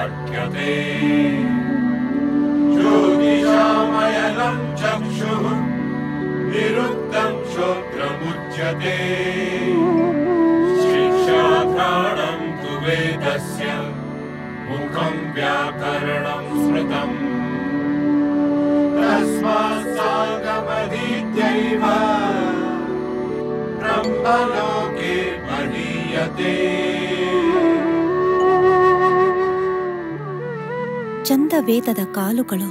पाठ्यते ज्योतिषामयनं चक्षुः निरुक्तं श्रोत्रमुच्यते शिक्षाघ्राणं तु वेदस्य मुखं व्याकरणं स्मृतम् तस्मात् साङ्गमधीत्यैव ब्रह्मलोके महीयते। ಚಂದ ವೇದದ ಕಾಲುಗಳು,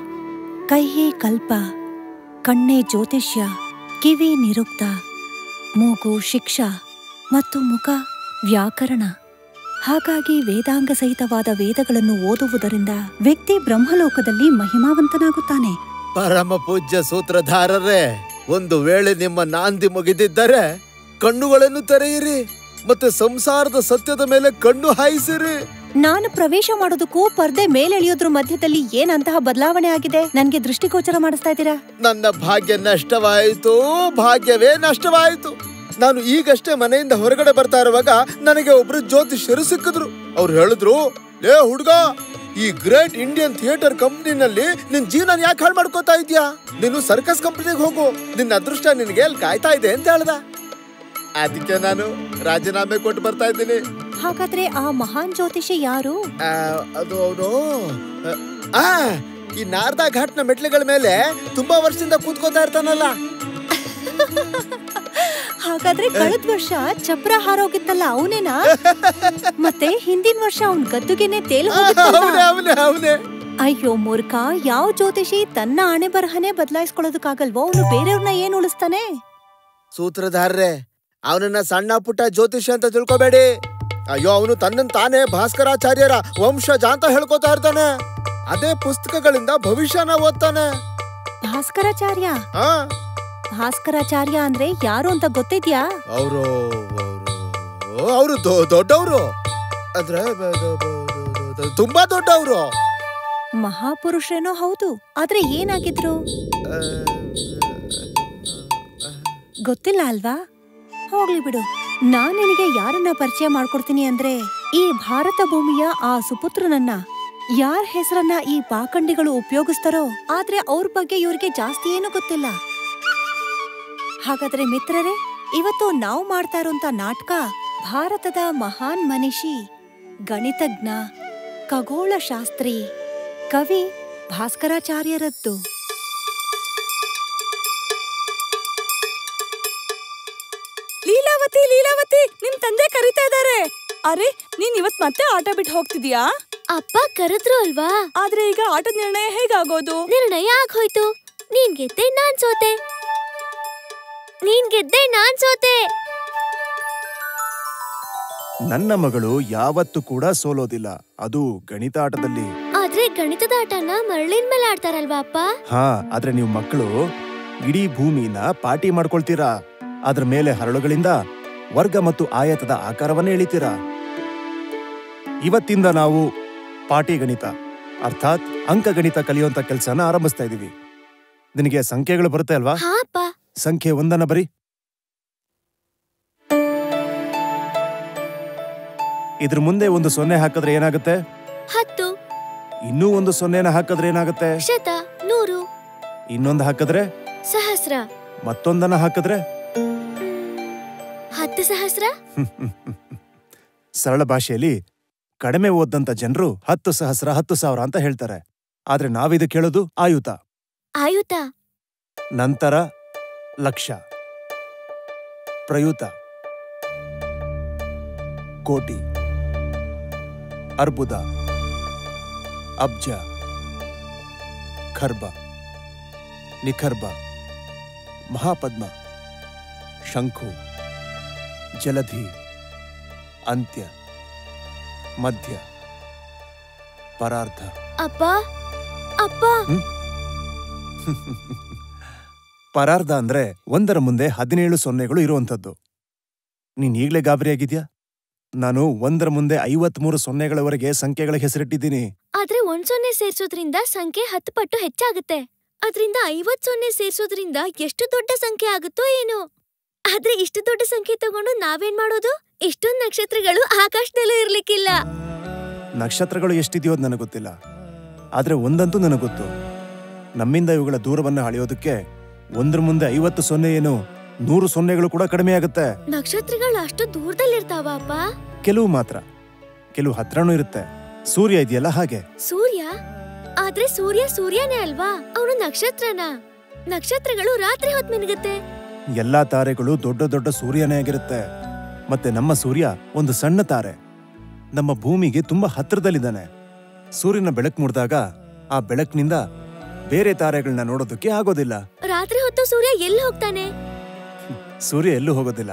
ಕೈಯೇ ಕಲ್ಪ, ಕಣ್ಣೇ ಜ್ಯೋತಿಷ್ಯ, ಕಿವಿ ನಿರುಕ್ತ, ಮೂಗು ಶಿಕ್ಷಾ ಮತ್ತು ಮುಖ ವ್ಯಾಕರಣ. ಹಾಗಾಗಿ ವೇದಾಂಗ ಸಹಿತವಾದ ವೇದಗಳನ್ನು ಓದುವುದರಿಂದ ವ್ಯಕ್ತಿ ಬ್ರಹ್ಮಲೋಕದಲ್ಲಿ ಮಹಿಮಾವಂತನಾಗುತ್ತಾನೆ. ಪರಮ ಪೂಜ್ಯ ಸೂತ್ರಧಾರರೇ, ಒಂದು ವೇಳೆ ನಿಮ್ಮ ನಾಂದಿ ಮುಗಿದಿದ್ದರೆ ಕಣ್ಣುಗಳನ್ನು ತೆರೆಯಿರಿ ಮತ್ತೆ ಸಂಸಾರದ ಸತ್ಯದ ಮೇಲೆ ಕಣ್ಣು ಹಾಯಿಸಿರಿ. ನಾನು ಪ್ರವೇಶ ಮಾಡೋದಕ್ಕೂ ಪರ್ದೆ ಮೇಲೆಳೆಯೋದ್ರ ಮಧ್ಯದಲ್ಲಿ ಏನಂತಹ ಬದಲಾವಣೆ ಆಗಿದೆ? ನನ್ಗೆ ದೃಷ್ಟಿಗೋಚರ ಮಾಡಿಸ್ತಾ ಇದ್ದೀರಾ? ನನ್ನ ಭಾಗ್ಯ ನಷ್ಟವಾಯಿತು, ಭಾಗ್ಯವೇ ನಷ್ಟವಾಯಿತು. ನಾನು ಈಗಷ್ಟೇ ಮನೆಯಿಂದ ಹೊರಗಡೆ ಬರ್ತಾ ಇರುವಾಗ ನನಗೆ ಒಬ್ರು ಜ್ಯೋತಿಷ್ಯರು ಸಿಕ್ಕಿದ್ರು. ಅವ್ರು ಹೇಳಿದ್ರು, ಲೇ ಹುಡ್ಗ, ಈ ಗ್ರೇಟ್ ಇಂಡಿಯನ್ ಥಿಯೇಟರ್ ಕಂಪ್ನಿನಲ್ಲಿ ನಿನ್ ಜೀವನ ಯಾಕೆ ಹಾಳು ಮಾಡ್ಕೋತಾ ಇದ್ಯಾ? ನೀನು ಸರ್ಕಸ್ ಕಂಪ್ನಿಗೆ ಹೋಗು, ನಿನ್ನ ಅದೃಷ್ಟ ನಿನ್ಗೆ ಎಲ್ಲಿ ಕಾಯ್ತಾ ಇದೆ ಅಂತ ಹೇಳ್ದ. ಅದಕ್ಕೆ ನಾನು ರಾಜೀನಾಮೆ ಕೊಟ್ಟು ಬರ್ತಾ ಇದ್ದೀನಿ. ಹಾಗಾದ್ರೆ ಆ ಮಹಾನ್ ಜ್ಯೋತಿಷಿ ಯಾರು? ಅದು ಅವನು ಈ ನಾರ್ದಾ ಘಾಟ್ನ ಮೆಟ್ಲುಗಳ ಮೇಲೆ ತುಂಬಾ ವರ್ಷದಿಂದ ಕೂತ್ಕೋತಾ ಇರ್ತಾನಲ್ಲ. ಹಾಗಾದ್ರೆ ಕಳೆದ ವರ್ಷ ಚಪ್ರ ಹಾರೋಗಿತ್ತಲ್ಲ ಅವನೇನಾ? ಮತ್ತೆ ಹಿಂದಿನ ವರ್ಷ ಅವನ್ ಗದ್ದುಗೆನೆ ತೇಲ್ ಅವನೇ. ಅಯ್ಯೋ ಮೂರ್ಖ, ಯಾವ ಜ್ಯೋತಿಷಿ ತನ್ನ ಹಣೆ ಬರಹನೆ ಬದಲಾಯಿಸ್ಕೊಳ್ಳೋದಕ್ಕಾಗಲ್ವೋ? ಅವನು ಬೇರೆಯವ್ರನ್ನ ಏನ್ ಉಳಿಸ್ತಾನೆ? ಸೂತ್ರಧಾರ್ರೆ, ಅವನನ್ನ ಸಣ್ಣ ಪುಟ್ಟ ಜ್ಯೋತಿಷಿ ಅಂತ ತಿಳ್ಕೊಬೇಡಿ. ಅಯ್ಯೋ, ಅವನು ತನ್ನನ್ ತಾನೇ ಭಾಸ್ಕರಾಚಾರ್ಯರ ವಂಶಜ ಅಂತ ಹೇಳ್ಕೊತಾ ಇರ್ತಾನೆ. ಅದೇ ಪುಸ್ತಕಗಳಿಂದ ಭವಿಷ್ಯನ ಓದ್ತಾನೆ. ಭಾಸ್ಕರಾಚಾರ್ಯ? ಭಾಸ್ಕರಾಚಾರ್ಯ ಅಂದ್ರೆ ಯಾರು ಅಂತ ಗೊತ್ತಿದ್ಯಾ? ಅವರು ದೊಡ್ಡವರು, ಅಂದ್ರೆ ತುಂಬಾ ದೊಡ್ಡವರು. ಮಹಾಪುರುಷರೇನೋ ಹೌದು, ಆದ್ರೆ ಏನಾಗಿದ್ರು ಗೊತ್ತಿಲ್ಲ ಅಲ್ವಾ? ಹೋಗ್ಲಿ ಬಿಡು. ನಾನ್ ನಿನಗೆ ಯಾರನ್ನ ಪರಿಚಯ ಮಾಡ್ಕೊಡ್ತೀನಿ ಅಂದ್ರೆ, ಈ ಭಾರತ ಭೂಮಿಯ ಆ ಸುಪುತ್ರನನ್ನ. ಯಾರ ಹೆಸರನ್ನ ಈ ಪಾಖಂಡಿಗಳು ಉಪಯೋಗಿಸ್ತಾರೋ, ಆದ್ರೆ ಅವ್ರ ಬಗ್ಗೆ ಇವ್ರಿಗೆ ಜಾಸ್ತಿ ಏನೂ ಗೊತ್ತಿಲ್ಲ. ಹಾಗಾದ್ರೆ ಮಿತ್ರರೇ, ಇವತ್ತು ನಾವು ಮಾಡ್ತಾ ಇರೋಂತ ನಾಟಕ ಭಾರತದ ಮಹಾನ್ ಮನಿಷಿ, ಗಣಿತಜ್ಞ, ಖಗೋಳ ಶಾಸ್ತ್ರಿ, ಕವಿ ಭಾಸ್ಕರಾಚಾರ್ಯರದ್ದು. ಲೀಲಾವತಿ, ಲೀಲಾವತಿ, ನಿಮ್ ತಂದೆ ಕರೀತಾ ಇದಾರೆ. ಅರೆ, ನೀನ್ ಇವತ್ ಮತ್ತೆ ಆಟ ಬಿಟ್ಟು ಹೋಗ್ತಿದ್ಯಾ? ಅಪ್ಪ ಕರೆದ್ರು ಅಲ್ವಾ? ಆದ್ರೆ ಈಗ ಆಟದ ನಿರ್ಣಯ ಹೇಗಾಗೋದು? ನಿರ್ಣಯ ಆಗೋಯ್ತು. ನೀನ್ ಗೆದ್ದೆ, ನಾನ್ ಸೋತೆ. ನೀನ್ ಗೆದ್ದೆ, ನಾನ್ ಸೋತೆ. ನನ್ನ ಮಗಳು ಯಾವತ್ತೂ ಕೂಡ ಸೋಲೋದಿಲ್ಲ, ಅದು ಗಣಿತ ಆಟದಲ್ಲಿ. ಆದ್ರೆ ಗಣಿತದ ಆಟನ ಮರಳಿನ ಮೇಲೆ ಆಡ್ತಾರಲ್ವಾ ಅಪ್ಪ? ಹಾ, ಆದ್ರೆ ನೀವು ಮಕ್ಕಳು ಇಡೀ ಭೂಮಿನ ಪಾಟಿ ಮಾಡ್ಕೊಳ್ತೀರಾ. ಅದ್ರ ಮೇಲೆ ಹರಳುಗಳಿಂದ ವರ್ಗ ಮತ್ತು ಆಯತದ ಆಕಾರವನ್ನ ಎಳಿತೀರಾ. ಇವತ್ತಿಂದ ನಾವು ಪಾಟಿ ಗಣಿತ ಅರ್ಥಾತ್ ಅಂಕಗಣಿತ ಕಲಿಯುವಂತ ಕೆಲಸನ ಆರಂಭಿಸ್ತಾ ಇದೀವಿ. ನಿನಗೆ ಸಂಖ್ಯೆಗಳು ಬರುತ್ತೆ ಅಲ್ವಾ? ಸಂಖ್ಯೆ 1 ಬರಿ. ಇದ್ರ ಮುಂದೆ ಒಂದು 0 ಹಾಕಿದ್ರೆ ಏನಾಗುತ್ತೆ? 10. ಇನ್ನೂ ಒಂದು 0ನ ಹಾಕಿದ್ರೆ ಏನಾಗುತ್ತೆ? ಶತ, 100. ಇನ್ನೊಂದು ಹಾಕಿದ್ರೆ? ಸಹಸ್ರ. ಮತ್ತೊಂದನ್ನ ಹಾಕಿದ್ರೆ? 10,000. ಸರಳ ಭಾಷೆಯಲ್ಲಿ ಕಡಿಮೆ ಓದಂತ ಜನರು 10,000, 10,000 ಅಂತ ಹೇಳ್ತಾರೆ. ಆದ್ರೆ ನಾವಿದು ಕೇಳೋದು ಆಯುತ. ಆಯುತ. ನಂತರ ಲಕ್ಷ, ಪ್ರಯುತ, ಕೋಟಿ, ಅರ್ಬುದ, ಅಬ್ಜ, ಖರ್ಬ, ನಿಖರ್ಬ, ಮಹಾಪದ್ಮ, ಶಂಖು, ಜಲಧಿ, ಅಂತ್ಯ, ಮಧ್ಯ, ಪರಾರ್ಧ. ಅಪ್ಪ ಅಪ್ಪ ಪರಾರ್ಧ ಅಂದ್ರೆ 1ರ ಮುಂದೆ 17 ಸೊನ್ನೆಗಳು ಇರುವಂಥದ್ದು. ನೀನ್ ಈಗ್ಲೇ ಗಾಬರಿಯಾಗಿದ್ಯಾ? ನಾನು 1ರ ಮುಂದೆ 53 ಸೊನ್ನೆಗಳವರೆಗೆ ಸಂಖ್ಯೆಗಳ ಹೆಸರಿಟ್ಟಿದ್ದೀನಿ. ಆದ್ರೆ 1 ಸೊನ್ನೆ ಸೇರ್ಸೋದ್ರಿಂದ ಸಂಖ್ಯೆ 10 ಪಟ್ಟು ಹೆಚ್ಚಾಗುತ್ತೆ. ಅದ್ರಿಂದ 50 ಸೊನ್ನೆ ಸೇರ್ಸೋದ್ರಿಂದ ಎಷ್ಟು ದೊಡ್ಡ ಸಂಖ್ಯೆ ಆಗುತ್ತೋ ಏನೋ. ಆದ್ರೆ ಇಷ್ಟು ದೊಡ್ಡ ಸಂಖ್ಯೆ ತಗೊಂಡು ನಾವೇನ್ ಮಾಡೋದು? ಇಷ್ಟೊಂದು ನಕ್ಷತ್ರಗಳು ಆಕಾಶದಲ್ಲೂ ಇರ್ಲಿಕ್ಕಿಲ್ಲ. ನಕ್ಷತ್ರಗಳು ಎಷ್ಟಿದೆಯೋ ಅದು ನನಗೆ ಗೊತ್ತಿಲ್ಲ, ಆದ್ರೆ ಒಂದಂತೂ ನನಗೆ ಗೊತ್ತು, ನಮ್ಮಿಂದ ಇವುಗಳ ದೂರವನ್ನ ಅಳೆಯೋದಕ್ಕೆ 1 ಮುಂದೆ 50 ಸೊನ್ನೆ ಏನು 100 ಸೊನ್ನೆಗಳು ಕೂಡ ಕಡಿಮೆ ಆಗುತ್ತೆ. ನಕ್ಷತ್ರಗಳು ಅಷ್ಟು ದೂರದಲ್ಲಿರ್ತಾವ ಅಪ್ಪ? ಕೆಲವು ಮಾತ್ರ, ಕೆಲವು ಹತ್ರನೂ ಇರುತ್ತೆ. ಸೂರ್ಯ ಇದೆಯಲ್ಲ ಹಾಗೆ. ಸೂರ್ಯ? ಆದ್ರೆ ಸೂರ್ಯನೇ ಅಲ್ವಾ, ಅವನು ನಕ್ಷತ್ರನ. ನಕ್ಷತ್ರಗಳು ರಾತ್ರಿ ಹೊತ್ತು ಮಿನುಗುತ್ತೆ. ಎಲ್ಲಾ ತಾರೆಗಳು ದೊಡ್ಡ ದೊಡ್ಡ ಸೂರ್ಯನೇ ಆಗಿರುತ್ತೆ. ಮತ್ತೆ ನಮ್ಮ ಸೂರ್ಯ ಒಂದು ಸಣ್ಣ ತಾರೆ, ನಮ್ಮ ಭೂಮಿಗೆ ತುಂಬಾ ಹತ್ರದಲ್ಲಿದ್ದಾನೆ. ಸೂರ್ಯನ ಬೆಳಕು ಮೂಡಿದಾಗ ಆ ಬೆಳಕಿನಿಂದ ಬೇರೆ ತಾರೆಗಳನ್ನ ನೋಡೋದಕ್ಕೆ ಆಗೋದಿಲ್ಲ. ರಾತ್ರಿ ಹೊತ್ತು ಸೂರ್ಯ ಎಲ್ಲಿ ಹೋಗ್ತಾನೆ? ಸೂರ್ಯ ಎಲ್ಲೂ ಹೋಗೋದಿಲ್ಲ,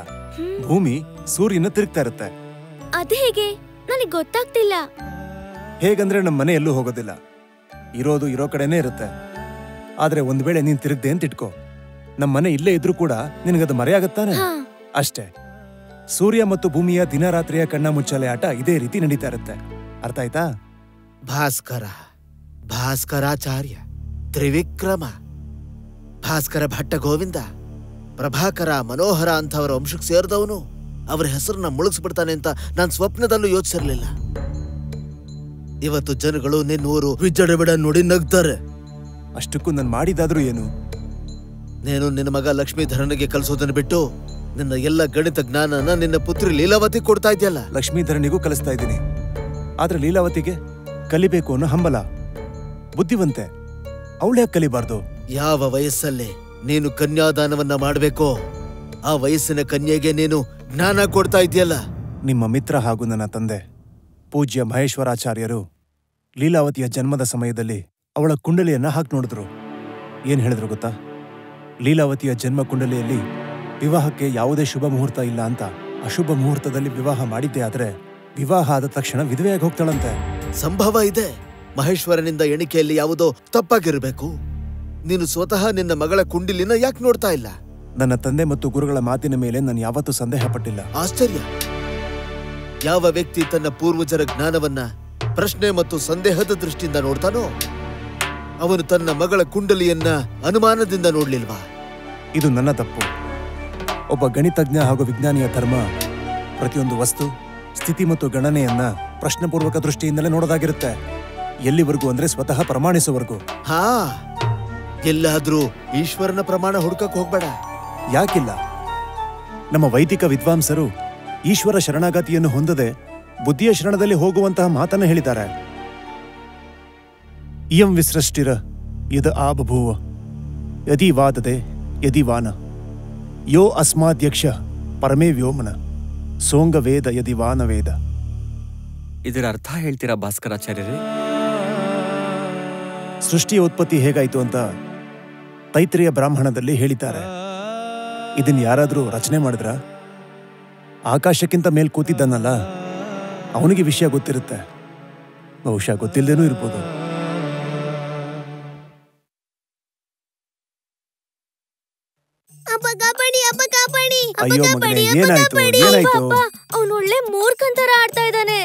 ಭೂಮಿ ಸೂರ್ಯನ ತಿರುಗ್ತಾ ಇರುತ್ತೆ. ಅದೇ ಹೇಗೆ? ನನಗೆ ಗೊತ್ತಾಗ್ತಿಲ್ಲ. ಹೇಗಂದ್ರೆ ನಮ್ಮ ಮನೆ ಎಲ್ಲೂ ಹೋಗೋದಿಲ್ಲ, ಇರೋದು ಇರೋ ಕಡೆನೇ ಇರುತ್ತೆ. ಆದ್ರೆ ಒಂದ್ ವೇಳೆ ನೀನ್ ತಿರುಗ್ದೆ ಅಂತ ಇಟ್ಕೋ, ನಮ್ಮ ಮನೆ ಇಲ್ಲೇ ಇದ್ರೂ ಕೂಡ ನಿನಗದು ಮರೆಯಾಗತ್ತಾನೆ. ಅಷ್ಟೇ, ಸೂರ್ಯ ಮತ್ತು ಭೂಮಿಯ ದಿನರಾತ್ರಿಯ ಕಣ್ಣ ಮುಚ್ಚಾಲೆ ಆಟ ಇದೇ ರೀತಿ ನಡೀತಾ ಇರುತ್ತೆ. ಅರ್ಥ ಆಯ್ತಾ? ಭಾಸ್ಕರ, ಭಾಸ್ಕರಾಚಾರ್ಯ, ತ್ರಿವಿಕ್ರಮ, ಭಾಸ್ಕರ ಭಟ್ಟ ಗೋವಿಂದ, ಪ್ರಭಾಕರ, ಮನೋಹರ ಅಂತವರ ವಂಶಕ್ಕೆ ಸೇರಿದವನು. ಅವರ ಹೆಸರನ್ನ ಮುಳುಗಿಸ್ಬಿಡ್ತಾನೆ ಅಂತ ನಾನು ಸ್ವಪ್ನದಲ್ಲೂ ಯೋಚಿಸಿರ್ಲಿಲ್ಲ. ಇವತ್ತು ಜನಗಳು ನಿನ್ನೂರು ವಿಜಡಬಿಡ ನೋಡಿ ನಗ್ತಾರೆ. ಅಷ್ಟಕ್ಕೂ ನಾನು ಮಾಡಿದಾದ್ರೂ ಏನು? ನೀನು ನಿನ್ನ ಮಗ ಲಕ್ಷ್ಮೀಧರನಿಗೆ ಕಲಿಸೋದನ್ನ ಬಿಟ್ಟು ನಿನ್ನ ಎಲ್ಲ ಗಣಿತ ಜ್ಞಾನನ ನಿನ್ನ ಪುತ್ರಿ ಲೀಲಾವತಿ ಕೊಡ್ತಾ ಇದೆಯಲ್ಲ. ಲಕ್ಷ್ಮೀಧರನಿಗೂ ಕಲಿಸ್ತಾ ಇದ್ದೀನಿ, ಆದ್ರೆ ಲೀಲಾವತಿಗೆ ಕಲಿಬೇಕು ಅನ್ನೋ ಹಂಬಲ, ಬುದ್ಧಿವಂತೆ, ಅವಳ್ಯಾಕೆ ಕಲಿಬಾರ್ದು? ಯಾವ ವಯಸ್ಸಲ್ಲಿ ನೀನು ಕನ್ಯಾದಾನವನ್ನ ಮಾಡಬೇಕೋ ಆ ವಯಸ್ಸಿನ ಕನ್ಯೆಗೆ ನೀನು ಜ್ಞಾನ ಕೊಡ್ತಾ ಇದೆಯಲ್ಲ. ನಿಮ್ಮ ಮಿತ್ರ ಹಾಗೂ ನನ್ನ ತಂದೆ ಪೂಜ್ಯ ಮಹೇಶ್ವರಾಚಾರ್ಯರು ಲೀಲಾವತಿಯ ಜನ್ಮದ ಸಮಯದಲ್ಲಿ ಅವಳ ಕುಂಡಲಿಯನ್ನ ಹಾಕಿ ನೋಡಿದ್ರು. ಏನ್ ಹೇಳಿದ್ರು ಗೊತ್ತಾ? ಲೀಲಾವತಿಯ ಜನ್ಮ ಕುಂಡಲಿಯಲ್ಲಿ ವಿವಾಹಕ್ಕೆ ಯಾವುದೇ ಶುಭ ಮುಹೂರ್ತ ಇಲ್ಲ ಅಂತ. ಅಶುಭ ಮುಹೂರ್ತದಲ್ಲಿ ವಿವಾಹ ಮಾಡಿದ್ದೇ ಆದ್ರೆ ವಿವಾಹ ಆದ ತಕ್ಷಣ ವಿಧವೆಯಾಗಿ ಹೋಗ್ತಾಳಂತೆ. ಸಂಭವ ಇದೆ. ಮಹೇಶ್ವರನಿಂದ ಎಣಿಕೆಯಲ್ಲಿ ಯಾವುದೋ ತಪ್ಪಾಗಿರ್ಬೇಕು. ನೀನು ಸ್ವತಃ ನಿನ್ನ ಮಗಳ ಕುಂಡಲಿನ ಯಾಕೆ ನೋಡ್ತಾ ಇಲ್ಲ? ನನ್ನ ತಂದೆ ಮತ್ತು ಗುರುಗಳ ಮಾತಿನ ಮೇಲೆ ನಾನು ಯಾವತ್ತೂ ಸಂದೇಹ ಪಟ್ಟಿಲ್ಲ. ಆಶ್ಚರ್ಯ. ಯಾವ ವ್ಯಕ್ತಿ ತನ್ನ ಪೂರ್ವಜರ ಜ್ಞಾನವನ್ನ ಪ್ರಶ್ನೆ ಮತ್ತು ಸಂದೇಹದ ದೃಷ್ಟಿಯಿಂದ ನೋಡ್ತಾನೋ ಅವನು ತನ್ನ ಮಗಳ ಕುಂಡಲಿಯನ್ನ ಅನುಮಾನದಿಂದ ನೋಡ್ಲಿಲ್ವಾ? ಇದು ನನ್ನ ತಪ್ಪು. ಒಬ್ಬ ಗಣಿತಜ್ಞ ಹಾಗೂ ವಿಜ್ಞಾನಿಯ ಧರ್ಮ ಪ್ರತಿಯೊಂದು ವಸ್ತು, ಸ್ಥಿತಿ ಮತ್ತು ಗಣನೆಯನ್ನ ಪ್ರಶ್ನಪೂರ್ವಕ ದೃಷ್ಟಿಯಿಂದಲೇ ನೋಡೋದಾಗಿರುತ್ತೆ. ಎಲ್ಲಿವರೆಗೂ ಅಂದ್ರೆ ಸ್ವತಃ ಪ್ರಮಾಣಿಸುವವರೆಗೂ. ಹಾ, ಎಲ್ಲಾದ್ರೂ ಈಶ್ವರನ ಪ್ರಮಾಣ ಹುಡುಕಕ್ ಹೋಗ್ಬೇಡ. ಯಾಕಿಲ್ಲ? ನಮ್ಮ ವೈದಿಕ ವಿದ್ವಾಂಸರು ಈಶ್ವರ ಶರಣಾಗತಿಯನ್ನು ಹೊಂದದೆ ಬುದ್ಧಿಯ ಶರಣದಲ್ಲಿ ಹೋಗುವಂತಹ ಮಾತನ್ನ ಹೇಳಿದ್ದಾರೆ. ಇಯಂ ವಿಸೃಷ್ಟಿರ ಯದ ಆಬಭೂವ ಯದಿ ವಾದದೆ ಯದಿ ವಾನ ಯೋ ಅಸ್ಮಾದ್ಯಕ್ಷ ಪರಮೇ ವ್ಯೋಮನ ಸೋಂಗ ವೇದ ಯದಿ ವಾನ ವೇದ. ಇದರ ಅರ್ಥ ಹೇಳ್ತೀರಾ ಭಾಸ್ಕರಾಚಾರ್ಯರೇ? ಸೃಷ್ಟಿಯ ಉತ್ಪತ್ತಿ ಹೇಗಾಯ್ತು ಅಂತ ತೈತ್ರಿಯ ಬ್ರಾಹ್ಮಣದಲ್ಲಿ ಹೇಳಿದ್ದಾರೆ. ಇದನ್ನ ಯಾರಾದ್ರೂ ರಚನೆ ಮಾಡಿದ್ರ? ಆಕಾಶಕ್ಕಿಂತ ಮೇಲ್ ಕೂತಿದ್ದಾನಲ್ಲ, ಅವನಿಗೆ ವಿಷಯ ಗೊತ್ತಿರುತ್ತೆ. ಬಹುಶಃ ಗೊತ್ತಿಲ್ಲದೇನೂ ಇರ್ಬೋದು. ಅಯ್ಯೋ ಮಗನೇ, ಏನಾಯ್ತು ಏನಾಯ್ತು? ಅವನು ಒಳ್ಳೆ ಮೂರ್ಖಂತರ ಆಡ್ತಾ ಇದ್ದಾನೆ.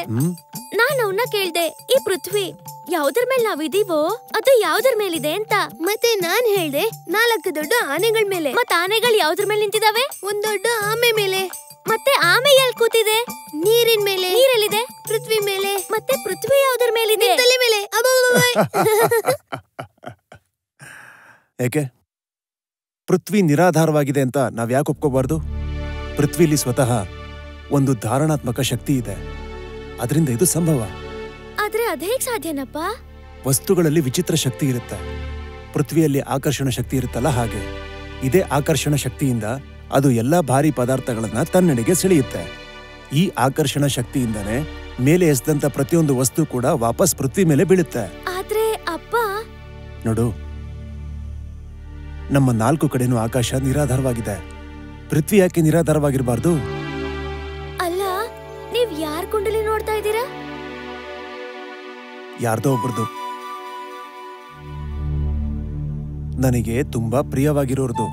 ನಾನ್ ಅವನ್ನ ಕೇಳ್ದೆ, ಈ ಪೃಥ್ವಿ ಯಾವ್ದ್ರ ಮೇಲೆ ನಾವಿದೀವೋ ಅದು ಯಾವ್ದ್ರ ಮೇಲಿದೆ ಅಂತ. ಮತ್ತೆ ನಾನ್ ಹೇಳ್ದೆ 4 ದೊಡ್ಡ ಆನೆಗಳ ಮೇಲೆ. ಮತ್ ಆನೆಗಳು ಯಾವ್ದ್ರ ಮೇಲೆ ನಿಂತಿದಾವೆ? ಒಂದ್ ದೊಡ್ಡ ಆಮೆ ಮೇಲೆ. ಮತ್ತೆ ಆಮೆ ಎಲ್ ಕೂತಿದೆ? ನೀರಿನ ಮೇಲೆ. ನೀರೆಲ್ಲಿದೆ? ಪೃಥ್ವಿ ಮೇಲೆ. ಮತ್ತೆ ಪೃಥ್ವಿ ಯಾವ್ದ್ರ ಮೇಲಿದೆ? ತಲೆ ಮೇಲೆ. ಯಾಕೆ ಪೃಥ್ವಿ ನಿರಾಧಾರವಾಗಿದೆ ಅಂತ ನಾವ್ ಯಾಕೆ ಒಪ್ಕೋಬಾರ್ದು? ಪೃಥ್ವಿಲಿ ಸ್ವತಃ ಒಂದು ಧಾರಣಾತ್ಮಕ ಶಕ್ತಿ ಇದೆ, ಅದರಿಂದ ಇದು ಸಂಭವ. ಆದ್ರೆ ಅದೇಗ್ ಸಾಧ್ಯನಪ್ಪ? ವಸ್ತುಗಳಲ್ಲಿ ವಿಚಿತ್ರ ಶಕ್ತಿ ಇರುತ್ತೆ. ಪೃಥ್ವಿಯಲ್ಲಿ ಆಕರ್ಷಣ ಶಕ್ತಿ ಇರುತ್ತಲ್ಲ ಹಾಗೆ. ಇದೇ ಆಕರ್ಷಣ ಶಕ್ತಿಯಿಂದ ಅದು ಎಲ್ಲಾ ಭಾರಿ ಪದಾರ್ಥಗಳನ್ನ ತನ್ನೆಡೆಗೆ ಸೆಳೆಯುತ್ತೆ. ಈ ಆಕರ್ಷಣ ಶಕ್ತಿಯಿಂದನೇ ಮೇಲೆ ಎಸೆದಂತ ಪ್ರತಿಯೊಂದು ವಸ್ತು ಕೂಡ ವಾಪಸ್ ಪೃಥ್ವಿ ಮೇಲೆ ಬೀಳುತ್ತೆ. ಆದ್ರೆ ಅಪ್ಪ ನೋಡು, ನಮ್ಮ 4 ಕಡೆನೂ ಆಕಾಶ ನಿರಾಧಾರವಾಗಿದೆ. ಪೃಥ್ವಿ ಯಾಕೆ ನಿರಾಧಾರವಾಗಿರಬಾರ್ದು? ಅಲ್ಲ, ನೀವ್ ಯಾರ್ ಕುಂಡಲಿ ನೋಡ್ತಾ ಇದ್ದೀರಾ? ಯಾರ್ದೋ ಒಬ್ರದು, ನನಗೆ ತುಂಬಾ ಪ್ರಿಯವಾಗಿರೋರ್ದು.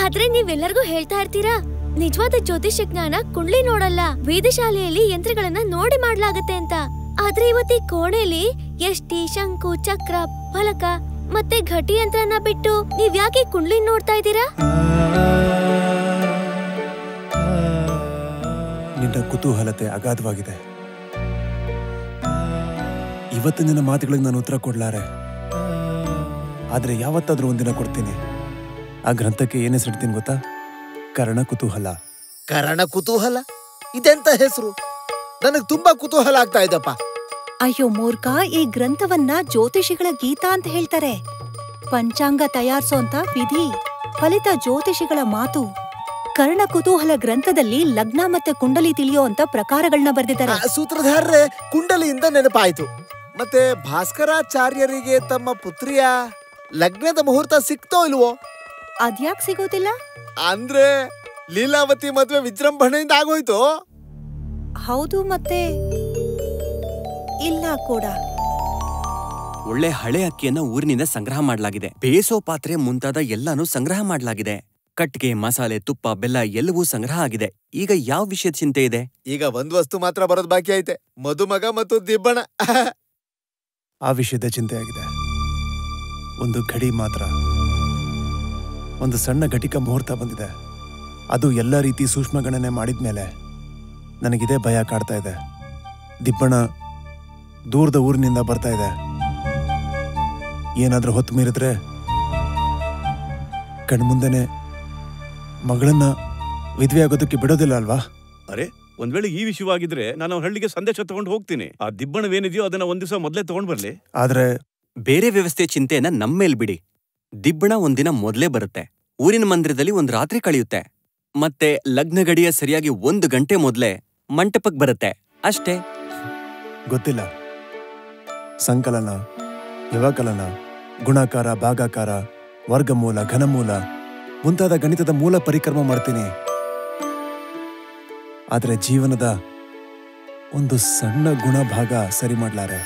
ಆದ್ರೆ ನೀವೆಲ್ಲರಿಗೂ ಹೇಳ್ತಾ ಇರ್ತೀರಾ ನಿಜವಾದ ಜ್ಯೋತಿಷ್ಯ ಜ್ಞಾನ ಕುಂಡ್ಲಿ ನೋಡಲ್ಲ, ವೇದಶಾಲೆಯಲ್ಲಿ ಯಂತ್ರಗಳನ್ನ ನೋಡಿ ಮಾಡ್ಲಾಗತ್ತೆ ಅಂತ. ಆದ್ರೆ ಇವತ್ತಿ ಕೋಣೆಲಿ ಎಷ್ಟಿ, ಶಂಕು, ಚಕ್ರ, ಫಲಕ ಮತ್ತೆ ಘಟಿ ಯಂತ್ರನ ಬಿಟ್ಟು ನೀವ್ ಯಾಕೆ ಕುಂಡ್ಲಿ ನೋಡ್ತಾ ಇದ್ದೀರಾ? ನಿನ್ನ ಕುತೂಹಲತೆ ಅಗಾಧವಾಗಿದೆ. ಇವತ್ತು ನಿನ್ನ ಮಾತುಗಳಿಗೆ ನಾನು ಉತ್ತರ ಕೊಡ್ಲಾರೆ, ಆದ್ರೆ ಯಾವತ್ತಾದ್ರೂ ಒಂದಿನ ಕೊಡ್ತೀನಿ. ಆ ಗ್ರಂಥಕ್ಕೆ ಏನ್ ಹೆಸರಿಡ್ತೀನಿ ಗೊತ್ತಾ? ಕರ್ಣ ಕುತೂಹಲ. ಕರಣ ಕುತೂಹಲ? ಇದೆಂತ ಹೆಸರು? ನನಗ್ ತುಂಬಾ ಕುತೂಹಲ ಆಗ್ತಾ ಇದಪ್ಪ. ಅಯ್ಯೋ ಮೂರ್ಖ, ಈ ಗ್ರಂಥವನ್ನ ಜ್ಯೋತಿಷಿಗಳ ಗೀತಾ ಅಂತ ಹೇಳ್ತಾರೆ. ಪಂಚಾಂಗ ತಯಾರಿಸೋಂತ ವಿಧಿ, ಫಲಿತ ಜ್ಯೋತಿಷಿಗಳ ಮಾತು. ಕರ್ಣ ಕುತೂಹಲ ಗ್ರಂಥದಲ್ಲಿ ಲಗ್ನ ಮತ್ತೆ ಕುಂಡಲಿ ತಿಳಿಯೋ ಅಂತ ಪ್ರಕಾರಗಳನ್ನ ಬರೆದಿದ್ದಾರೆ. ಸೂತ್ರಧಾರರೇ, ಕುಂಡಲಿಯಿಂದ ನೆನಪಾಯ್ತು. ಮತ್ತೆ ಭಾಸ್ಕರಾಚಾರ್ಯರಿಗೆ ತಮ್ಮ ಪುತ್ರಿಯ ಲಗ್ನದ ಮುಹೂರ್ತ ಸಿಕ್ತೋ ಇಲ್ವೋ? ಅದ್ಯಾಕ್ ಸಿಗೋದಿಲ್ಲ? ಅಂದ್ರೆ ಲೀಲಾವತಿ ಮದ್ವೆ ವಿಜೃಂಭಣೆಯಿಂದ ಆಗೋಯ್ತು? ಹೌದು, ಮತ್ತೆ ಇಲ್ಲ ಕೂಡ. ಒಳ್ಳೆ ಹಳೆ ಅಕ್ಕಿಯನ್ನ ಊರಿನಿಂದ ಸಂಗ್ರಹ ಮಾಡಲಾಗಿದೆ. ಬೇಸೋ ಪಾತ್ರೆ ಮುಂತಾದ ಎಲ್ಲಾನು ಸಂಗ್ರಹ ಮಾಡಲಾಗಿದೆ. ಕಟ್ಟಿಗೆ, ಮಸಾಲೆ, ತುಪ್ಪ, ಬೆಲ್ಲ ಎಲ್ಲವೂ ಸಂಗ್ರಹ ಆಗಿದೆ. ಈಗ ಯಾವ ವಿಷಯದ ಚಿಂತೆ ಇದೆ? ಈಗ ಒಂದ್ ವಸ್ತು ಮಾತ್ರ ಬರೋದ್ ಬಾಕಿ ಐತೆ, ಮದುಮಗ ಮತ್ತು ದಿಬ್ಬಣ. ಆ ವಿಷಯದ ಚಿಂತೆ ಆಗಿದೆ. ಒಂದು ಘಡಿ ಮಾತ್ರ, ಒಂದು ಸಣ್ಣ ಘಟಿಕ ಮುಹೂರ್ತ ಬಂದಿದೆ. ಅದು ಎಲ್ಲ ರೀತಿ ಸೂಕ್ಷ್ಮ ಗಣನೆ ಮಾಡಿದ್ಮೇಲೆ ನನಗಿದೇ ಭಯ ಕಾಡ್ತಾ ಇದೆ. ದಿಬ್ಬಣ ದೂರದ ಊರಿನಿಂದ ಬರ್ತಾ ಇದೆ. ಏನಾದ್ರೂ ಹೊತ್ತು ಮೀರಿದ್ರೆ ಕಣ್ಮುಂದೆನೆ ಮಗಳನ್ನ ವಿಧವೆ ಆಗೋದಕ್ಕೆ ಬಿಡೋದಿಲ್ಲ ಅಲ್ವಾ? ಅರೆ, ಒಂದ್ ವೇಳೆ ಈ ವಿಷಯವಾಗಿದ್ರೆ ನಾನು ಹಳ್ಳಿಗೆ ಸಂದೇಶ ತಗೊಂಡು ಹೋಗ್ತೀನಿ. ಆ ದಿಬ್ಬಣವೇನಿದೆಯೋ ಅದನ್ನ ಒಂದ್ ದಿವಸ ಮೊದ್ಲೇ ತಗೊಂಡ್ ಬರ್ಲಿ. ಆದ್ರೆ ಬೇರೆ ವ್ಯವಸ್ಥೆ ಚಿಂತೆಯನ್ನ ನಮ್ಮೇಲ್ ಬಿಡಿ. ದಿಬ್ಬಣ ಒಂದಿನ ಮೊದ್ಲೇ ಬರುತ್ತೆ. ಊರಿನ ಮಂದಿರದಲ್ಲಿ ಒಂದ್ ರಾತ್ರಿ ಕಳೆಯುತ್ತೆ. ಮತ್ತೆ ಲಗ್ನ ಗಡಿಯ ಸರಿಯಾಗಿ 1 ಗಂಟೆ ಮೊದ್ಲೇ ಮಂಟಪಕ್ಕೆ ಬರುತ್ತೆ. ಅಷ್ಟೇ. ಗೊತ್ತಿಲ್ಲ, ಸಂಕಲನ, ವ್ಯವಕಲನ, ಗುಣಾಕಾರ, ಭಾಗಾಕಾರ, ವರ್ಗಮೂಲ, ಘನಮೂಲ ಮುಂತಾದ ಗಣಿತದ ಮೂಲ ಪರಿಕ್ರಮ ಮಾಡ್ತೀನಿ. ಆದ್ರೆ ಜೀವನದ ಒಂದು ಸಣ್ಣ ಗುಣಭಾಗ ಸರಿ ಮಾಡ್ಲಾರೆ.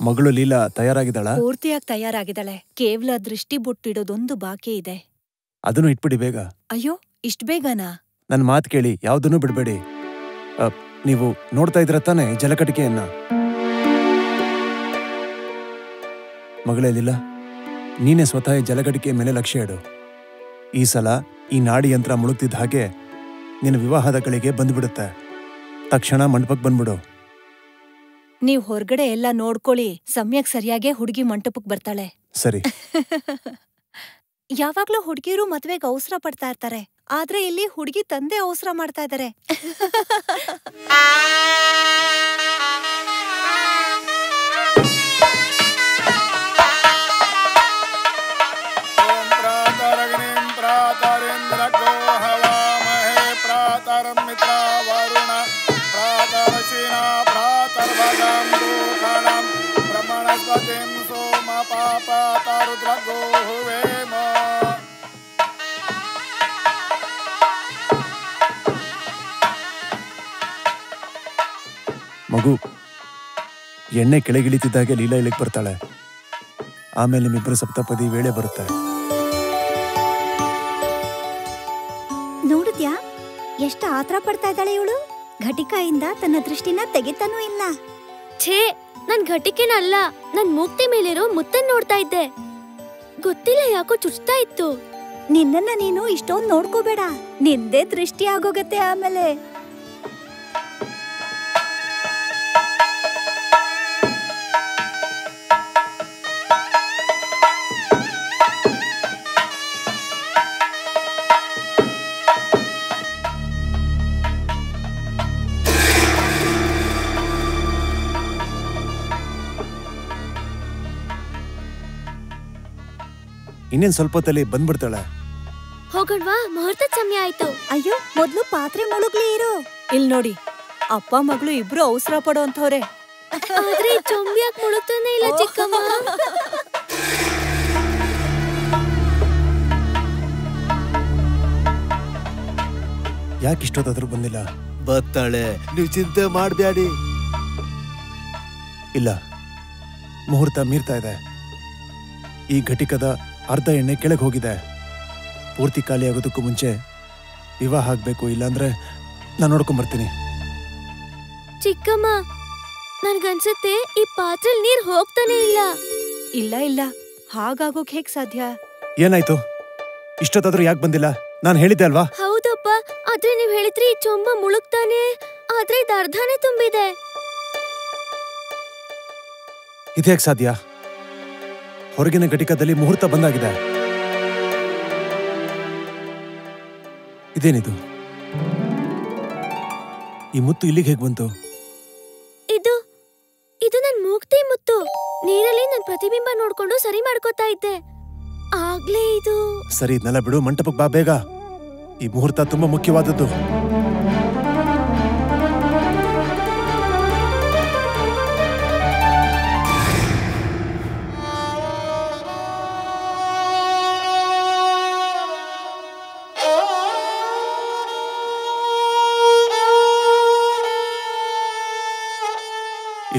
ಮಗಳು ಲೀಲಾ ತಯಾರಾಗಿದ್ದಾಳ? ಪೂರ್ತಿಯಾಗಿ ತಯಾರಾಗಿದ್ದಾಳೆ. ಕೇವಲ ದೃಷ್ಟಿ ಬೊಟ್ಟಿಡೋದೊಂದು ಬಾಕಿ ಇದೆ. ಅದನ್ನು ಇಟ್ಬಿಡಿ ಬೇಗ. ಅಯ್ಯೋ, ಇಷ್ಟ್ ಬೇಗನಾ? ನನ್ನ ಮಾತು ಕೇಳಿ, ಯಾವುದನ್ನೂ ಬಿಡಬೇಡಿ. ನೀವು ನೋಡ್ತಾ ಇದ್ರ ತಾನೆ ಜಲಕಟಿಕೆಯನ್ನ? ಮಗಳೇ ಲೀಲಾ, ನೀನೇ ಸ್ವತಃ ಜಲಕಟಿಕೆಯ ಮೇಲೆ ಲಕ್ಷ್ಯ ಇಡು. ಈ ಸಲ ಈ ನಾಡಿ ಯಂತ್ರ ಮುಳುಗ್ತಿದ್ದ ಹಾಗೆ ನಿನ್ನ ವಿವಾಹದ ಗಳಿಗೆ ಬಂದ್ಬಿಡುತ್ತೆ. ತಕ್ಷಣ ಮಂಟಪಕ್ಕೆ ಬಂದ್ಬಿಡು. ನೀವ್ ಹೊರಗಡೆ ಎಲ್ಲ ನೋಡ್ಕೊಳ್ಳಿ. ಸಮಯಕ್ಕೆ ಸರಿಯಾಗೆ ಹುಡುಗಿ ಮಂಟಪಕ್ಕೆ ಬರ್ತಾಳೆ. ಸರಿ. ಯಾವಾಗ್ಲೂ ಹುಡುಗಿರು ಮದ್ವೆಗೆ ಅವಸರ ಪಡ್ತಾ ಇರ್ತಾರೆ, ಆದ್ರೆ ಇಲ್ಲಿ ಹುಡುಗಿ ತಂದೆ ಅವಸರ ಮಾಡ್ತಾ ಇದಾರೆ. ಮಗು, ಎಣ್ಣೆ ಕೆಳಗಿಳಿತಿದ್ದಾಗೆ ಲೀಲಾ ಇಲ್ಲಿಗೆ ಬರ್ತಾಳೆ. ಆಮೇಲೆ ನಿಮ್ಮಿಬ್ಬರ ಸಪ್ತಪದಿ ವೇಳೆ ಬರುತ್ತೆ. ನೋಡಿದ್ಯಾ ಎಷ್ಟು ಆತರ ಪಡ್ತಾ ಇದ್ದಾಳೆ ಇವಳು? ಘಟಿಕಾಯಿಂದ ತನ್ನ ದೃಷ್ಟಿನ ತೆಗಿತಾನೂ ಇಲ್ಲ. ಛೇ, ನನ್ ಘಟಿಕೆನ ಅಲ್ಲ, ನನ್ ಮೂಕ್ತಿ ಮೇಲಿರೋ ಮುತ್ತನ್ ನೋಡ್ತಾ ಇದ್ದೆ. ಗೊತ್ತಿಲ್ಲ ಯಾಕೋ ಚುಚ್ತಾ ಇತ್ತು. ನಿನ್ನನ್ನ ನೀನು ಇಷ್ಟೊಂದು ನೋಡ್ಕೋಬೇಡ, ನಿಂದೇ ದೃಷ್ಟಿ ಆಗೋಗತ್ತೆ ಆಮೇಲೆ. ಇನ್ನೇನ್ ಸ್ವಲ್ಪ ಹೊತ್ತಲ್ಲಿ ಬಂದ್ಬಿಡ್ತಾಳೆ. ಹೋಗಣ್ವಾ, ಮುಹೂರ್ತದ ಸಮಯ ಆಯ್ತು. ಅಯ್ಯೋ, ಮೊದ್ಲು ಪಾತ್ರೆ ಮುಳುಗ್ಲಿ ಇರು. ಇಲ್ ನೋಡಿ, ಅಪ್ಪ ಮಗಳು ಇಬ್ರು ಅವಸರ ಪಡೋ ಅಂತವ್ರೆ. ಆದ್ರೆ ಚೊಂಬಿಯಾಕ್ ಮುಳುಗ್ತಾನೆ ಇಲ್ಲ ಚಿಕ್ಕಮ್ಮ. ಯಾಕೆ ಇಷ್ಟೊತ್ತಾದ್ರೂ ಬಂದಿಲ್ಲ? ಬರ್ತಾಳೆ, ನೀವು ಚಿಂತೆ ಮಾಡ್ಬ್ಯಾಡಿ. ಇಲ್ಲ, ಮುಹೂರ್ತ ಮೀರ್ತಾ ಇದೆ. ಈ ಘಟಿಕದ ಅರ್ಧ ಎಣ್ಣೆ ಕೆಳಗೆ ಹೋಗಿದೆ. ಪೂರ್ತಿ ಖಾಲಿ ಆಗೋದಕ್ಕೂ ಮುಂಚೆ ವಿವಾಹ ಆಗ್ಬೇಕು, ಇಲ್ಲಾಂದ್ರೆ ನಾನು ನೋಡ್ಕೊಂಬರ್ತೀನಿ. ಚಿಕ್ಕಮ್ಮ, ನನ್ಗನ್ಸುತ್ತೆ ಈ ಪಾತ್ರೆಲ್ ನೀರ್ ಹೋಗ್ತಾನೆ ಇಲ್ಲ. ಇಲ್ಲ ಇಲ್ಲ, ಹಾಗಾಗೋಕ್ ಹೇಗ್ ಸಾಧ್ಯ? ಏನಾಯ್ತು? ಇಷ್ಟೊತ್ತಾದ್ರೂ ಯಾಕೆ ಬಂದಿಲ್ಲ? ನಾನು ಹೇಳಿದ್ದೆ ಅಲ್ವಾ? ಹೌದಪ್ಪ, ಆದ್ರೆ ನೀವ್ ಹೇಳಿದ್ರಿ ಈ ಚೊಂಬ ಮುಳುಗ್ತಾನೆ, ಆದ್ರೆ ಇದು ಅರ್ಧನೇ ತುಂಬಿದೆ. ಇದ್ಯಾಕ್ ಸಾಧ್ಯ? ಹೊರಗಿನ ಘಟಿಕದಲ್ಲಿ ಮುಹೂರ್ತ ಬಂದಾಗಿದೆ. ಇದೇನಿದು? ಈ ಮುತ್ತು ಇಲ್ಲಿಗೆ ಹೇಗೆ ಬಂತು? ಇದು ನನ್ ಮೂಗ್ತಿ ಮುತ್ತು. ನೀರಲ್ಲಿ ನನ್ ಪ್ರತಿಬಿಂಬ ನೋಡ್ಕೊಂಡು ಸರಿ ಮಾಡ್ಕೋತಾ ಇದ್ದೆ. ಆಗ್ಲೇ ಇದು ಸರಿ, ಇದನ್ನೆಲ್ಲ ಬಿಡು, ಮಂಟಪಕ್ಕೆ ಬಾ ಬೇಗ. ಈ ಮುಹೂರ್ತ ತುಂಬಾ ಮುಖ್ಯವಾದದ್ದು.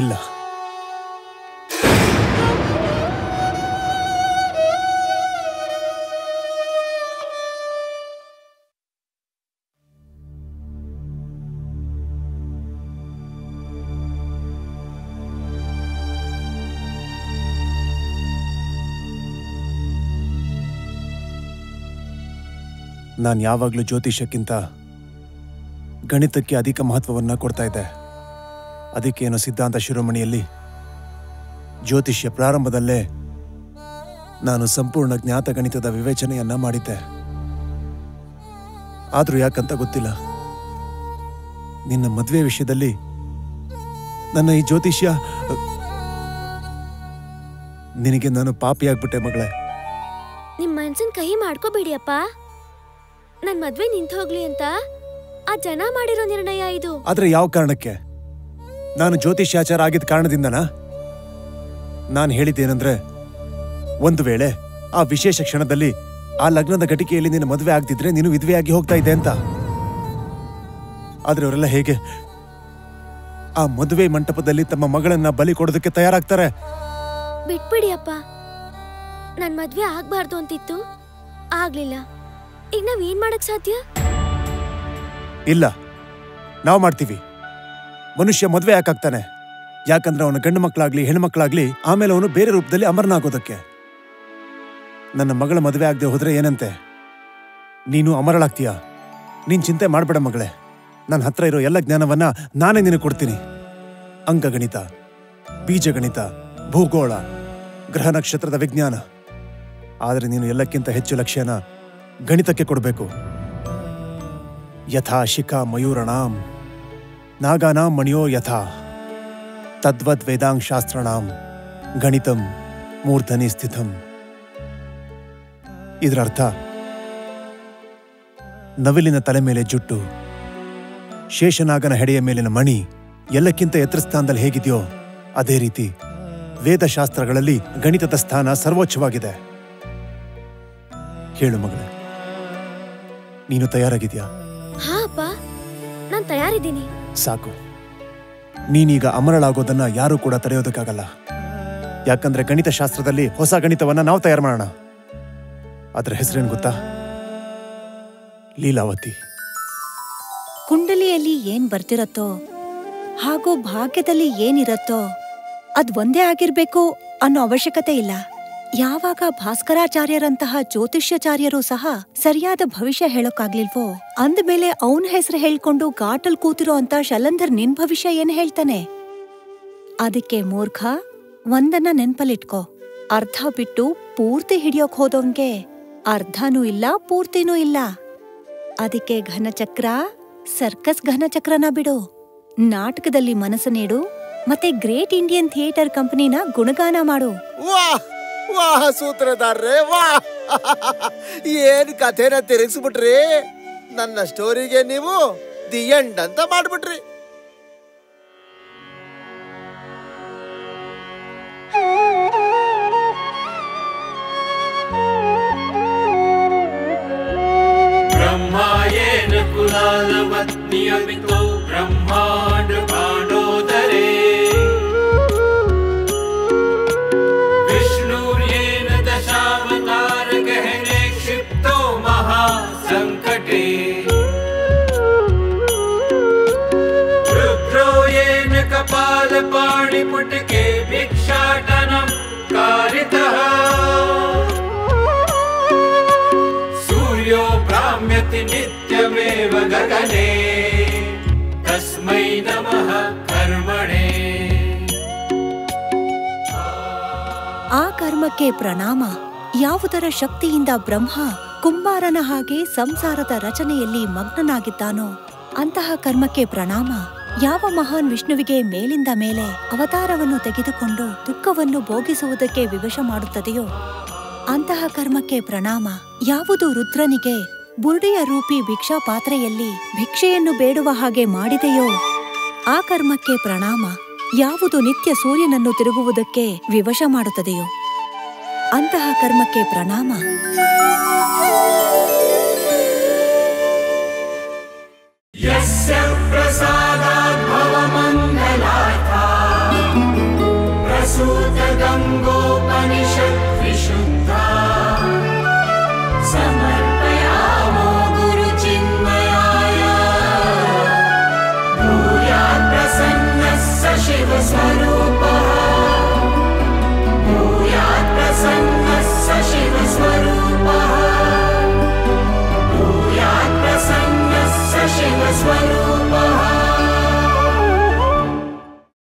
ಇಲ್ಲ, ನಾನು ಯಾವಾಗಲೂ ಜ್ಯೋತಿಷ್ಯಕ್ಕಿಂತ ಗಣಿತಕ್ಕೆ ಅಧಿಕ ಮಹತ್ವವನ್ನ ಕೊಡ್ತಾ ಇದ್ದೆ. ಅದಕ್ಕೇನು ಸಿದ್ಧಾಂತ ಶಿರೋಮಣಿಯಲ್ಲಿ ಜ್ಯೋತಿಷ್ಯ ಪ್ರಾರಂಭದಲ್ಲೇ ನಾನು ಸಂಪೂರ್ಣ ಜ್ಞಾತ ಗಣಿತದ ವಿವೇಚನೆಯನ್ನ ಮಾಡಿದ್ದೆ. ಆದ್ರೂ ಯಾಕಂತ ಗೊತ್ತಿಲ್ಲ, ನಿನ್ನ ಮದುವೆ ವಿಷಯದಲ್ಲಿ ನನ್ನ ಈ ಜ್ಯೋತಿಷ್ಯ ನಿನಗೆ ನಾನು ಪಾಪಿಯಾಗ್ಬಿಟ್ಟೆ ಮಗಳೇ. ನಿಮ್ ಮನ್ಸನ್ ಕಹಿ ಮಾಡ್ಕೋಬೇಡಿ ಅಪ್ಪ. ನನ್ ಮದ್ವೆ ನಿಂತು ಹೋಗ್ಲಿ ಅಂತ ಆ ಜನ ಮಾಡಿರೋ ನಿರ್ಣಯ ಇದು. ಆದ್ರೆ ಯಾವ ಕಾರಣಕ್ಕೆ? ನಾನು ಜ್ಯೋತಿಷ್ಯಾಚಾರ ಆಗಿದ್ದ ಕಾರಣದಿಂದನಾ? ನಾನು ಹೇಳಿದ್ದೇನೆಂದ್ರೆ, ಒಂದು ವೇಳೆ ಆ ವಿಶೇಷ ಕ್ಷಣದಲ್ಲಿ ಆ ಲಗ್ನದ ಘಟಿಕೆಯಲ್ಲಿ ನಿನ್ನ ಮದುವೆ ಆಗ್ತಿದ್ರೆ ನೀನು ವಿಧವೆಯಾಗಿ ಹೋಗ್ತಾ ಇದ್ದೆ ಅಂತ. ಆದ್ರೆ ಅವರೆಲ್ಲ ಹೇಗೆ ಆ ಮದುವೆ ಮಂಟಪದಲ್ಲಿ ತಮ್ಮ ಮಗಳನ್ನ ಬಲಿ ಕೊಡೋದಕ್ಕೆ ತಯಾರಾಗ್ತಾರೆ? ಬಿಟ್ಬಿಡಿ ಅಪ್ಪ. ನನ್ ಮದ್ವೆ ಆಗ್ಬಾರ್ದು ಅಂತಿತ್ತು, ಆಗ್ಲಿಲ್ಲ. ಈಗ ನಾವ್ ಏನ್ ಮಾಡಕ್ ಸಾಧ್ಯ? ಇಲ್ಲ, ನಾವು ಮಾಡ್ತೀವಿ. ಮನುಷ್ಯ ಮದುವೆ ಯಾಕಾಗ್ತಾನೆ? ಯಾಕಂದ್ರೆ ಅವನ ಗಂಡು ಮಕ್ಕಳಾಗ್ಲಿ ಹೆಣ್ಮಕ್ಳಾಗ್ಲಿ ಆಮೇಲೆ ಅವನು ಬೇರೆ ರೂಪದಲ್ಲಿ ಅಮರನಾಗೋದಕ್ಕೆ. ನನ್ನ ಮಗಳ ಮದುವೆ ಆಗದೆ ಹೋದ್ರೆ ಏನಂತೆ? ನೀನು ಅಮರಳಾಗ್ತೀಯ. ನೀನ್ ಚಿಂತೆ ಮಾಡ್ಬೇಡ ಮಗಳೇ. ನನ್ನ ಹತ್ರ ಇರೋ ಎಲ್ಲ ಜ್ಞಾನವನ್ನ ನಾನೇ ನಿನಗೆ ಕೊಡ್ತೀನಿ. ಅಂಕಗಣಿತ, ಬೀಜಗಣಿತ, ಭೂಗೋಳ, ಗ್ರಹ ನಕ್ಷತ್ರದ ವಿಜ್ಞಾನ. ಆದ್ರೆ ನೀನು ಎಲ್ಲಕ್ಕಿಂತ ಹೆಚ್ಚು ಲಕ್ಷ್ಯನ ಗಣಿತಕ್ಕೆ ಕೊಡಬೇಕು. ಯಥಾ ಶಿಖಾ ಮಯೂರಣಾಂ ನಾಗಾನಾಂ ಮಣಿಯೋ ಯಥಾ ತದ್ವದ್ ವೇದಾಂಗ ಶಾಸ್ತ್ರಣಾಂ ಗಣಿತಂ ಮೂರ್ಧನಿ ಸ್ಥಿತಂ. ಇದರ ಅರ್ಥ, ನವಿಲಿನ ತಲೆ ಮೇಲೆ ಜುಟ್ಟು, ಶೇಷನಾಗನ ಹೆಡೆಯ ಮೇಲಿನ ಮಣಿ ಎಲ್ಲಕ್ಕಿಂತ ಎತ್ತರ ಸ್ಥಾನದಲ್ಲಿ ಹೇಗಿದೆಯೋ ಅದೇ ರೀತಿ ವೇದಶಾಸ್ತ್ರಗಳಲ್ಲಿ ಗಣಿತದ ಸ್ಥಾನ ಸರ್ವೋಚ್ಚವಾಗಿದೆ. ಹೇಳು ಮಗಳೇ, ನೀನು ತಯಾರಾಗಿದ್ಯಾ? ಹಾ ಅಪ್ಪ, ನಾನ್ ತಯಾರಿದ್ದೀನಿ. ಸಾಕು. ನೀನೀಗ ಅಮರಳಾಗೋದನ್ನ ಯಾರೂ ಕೂಡ ತಡೆಯೋದಕ್ಕಾಗಲ್ಲ. ಯಾಕಂದ್ರೆ ಗಣಿತಶಾಸ್ತ್ರದಲ್ಲಿ ಹೊಸ ಗಣಿತವನ್ನ ನಾವು ತಯಾರು ಮಾಡೋಣ. ಅದ್ರ ಹೆಸರೇನು ಗೊತ್ತಾ? ಲೀಲಾವತಿ. ಕುಂಡಲಿಯಲ್ಲಿ ಏನ್ ಬರ್ತಿರತ್ತೋ ಹಾಗೂ ಭಾಗ್ಯದಲ್ಲಿ ಏನಿರತ್ತೋ ಅದ್ ಒಂದೇ ಆಗಿರ್ಬೇಕು ಅನ್ನೋ ಅವಶ್ಯಕತೆ ಇಲ್ಲ. ಯಾವಾಗ ಭಾಸ್ಕರಾಚಾರ್ಯರಂತಹ ಜ್ಯೋತಿಷ್ಯಾಚಾರ್ಯರು ಸಹ ಸರಿಯಾದ ಭವಿಷ್ಯ ಹೇಳೋಕ್ಕಾಗ್ಲಿಲ್ವೋ ಅಂದ್ಮೇಲೆ ಅವನ ಹೆಸರು ಹೇಳ್ಕೊಂಡು ಘಾಟಲ್ ಕೂತಿರೋ ಅಂತ ಶಲಂಧರ್ ನಿನ್ ಭವಿಷ್ಯ ಏನ್ ಹೇಳ್ತಾನೆ? ಅದಕ್ಕೆ ಮೂರ್ಖ, ಒಂದನ್ನ ನೆನ್ಪಲ್ಲಿಟ್ಕೋ. ಅರ್ಧ ಬಿಟ್ಟು ಪೂರ್ತಿ ಹಿಡಿಯೋಕ್ ಹೋದವನ್ಗೆ ಅರ್ಧನೂ ಇಲ್ಲ ಪೂರ್ತಿನೂ ಇಲ್ಲ. ಅದಕ್ಕೆ ಘನಚಕ್ರ, ಸರ್ಕಸ್ ಘನಚಕ್ರನ ಬಿಡು, ನಾಟಕದಲ್ಲಿ ಮನಸ್ಸು ನೀಡು, ಮತ್ತೆ ಗ್ರೇಟ್ ಇಂಡಿಯನ್ ಥಿಯೇಟರ್ ಕಂಪನಿನ ಗುಣಗಾನ ಮಾಡು. ವಾಹ್ ಸೂತ್ರಧಾರ್ರೆ, ವಾಹ್! ಏನ್ ಕಥೆನ ತಿರುಗಿಸ್ಬಿಟ್ರಿ. ನನ್ನ ಸ್ಟೋರಿಗೆ ನೀವು ದಿ ಎಂಡ್ ಅಂತ ಮಾಡ್ಬಿಟ್ರಿ. ಬ್ರಹ್ಮಾಯೇನ ಕುಲಾಲವತ್ ನಿಯಮಿತೋ ಬ್ರಹ್ಮಾಂಡ ಪಾಂಡೋದರೇ ವಿಷ್ಣುರ್ಯೇನ ದಶಾವತಾರ ಗಹನೆ ಕ್ಷಿಪ್ತೋ ಮಹಾಸಂಕಟೇ ರುದ್ರೋ ಯೇನ ಕಪಾಲಪಾಣಿಪುಟಕೆ ಭಿಕ್ಷಾಟನಂ ಕಾರಿತಃ ಸೂರ್ಯೋ ಭ್ರಾಮ್ಯತಿ ನಿತ್ಯಮೇವ ಗಗನೆ तस्मै नमः कर्मणे ಆ ಕರ್ಮಕ್ಕೆ ಪ್ರಣಾಮ. ಯಾವುದರ ಶಕ್ತಿಯಿಂದ ಬ್ರಹ್ಮ ಕುಂಬಾರನ ಹಾಗೆ ಸಂಸಾರದ ರಚನೆಯಲ್ಲಿ ಮಗ್ನನಾಗಿದ್ದಾನೋ ಅಂತಹ ಕರ್ಮಕ್ಕೆ ಪ್ರಣಾಮ. ಯಾವ ಮಹಾನ್ ವಿಷ್ಣುವಿಗೆ ಮೇಲಿಂದ ಮೇಲೆ ಅವತಾರವನ್ನು ತೆಗೆದುಕೊಂಡು ದುಃಖವನ್ನು ಭೋಗಿಸುವುದಕ್ಕೆ ವಿವಶ ಮಾಡುತ್ತದೆಯೋ ಅಂತಹ ಕರ್ಮಕ್ಕೆ ಪ್ರಣಾಮ. ಯಾವುದು ರುದ್ರನಿಗೆ ಬುರುಡೆಯ ರೂಪಿ ಭಿಕ್ಷಾ ಪಾತ್ರೆಯಲ್ಲಿ ಭಿಕ್ಷೆಯನ್ನು ಬೇಡುವ ಹಾಗೆ ಮಾಡಿದೆಯೋ ಆ ಕರ್ಮಕ್ಕೆ ಪ್ರಣಾಮ. ಯಾವುದು ನಿತ್ಯ ಸೂರ್ಯನನ್ನು ತಿರುಗುವುದಕ್ಕೆ ವಿವಶ ಮಾಡುತ್ತದೆಯೋ ಅಂತಹ ಕರ್ಮಕ್ಕೆ ಪ್ರಣಾಮ. यस्य प्रसादात् भवमङ्गलार्था प्रसूतगङ्गोपनिषत् विशुद्धा समर्पयामो गुरुचिन्मयाय भूयात् प्रसन्नः स शिवस्वरूपः भूयात् प्रसन्न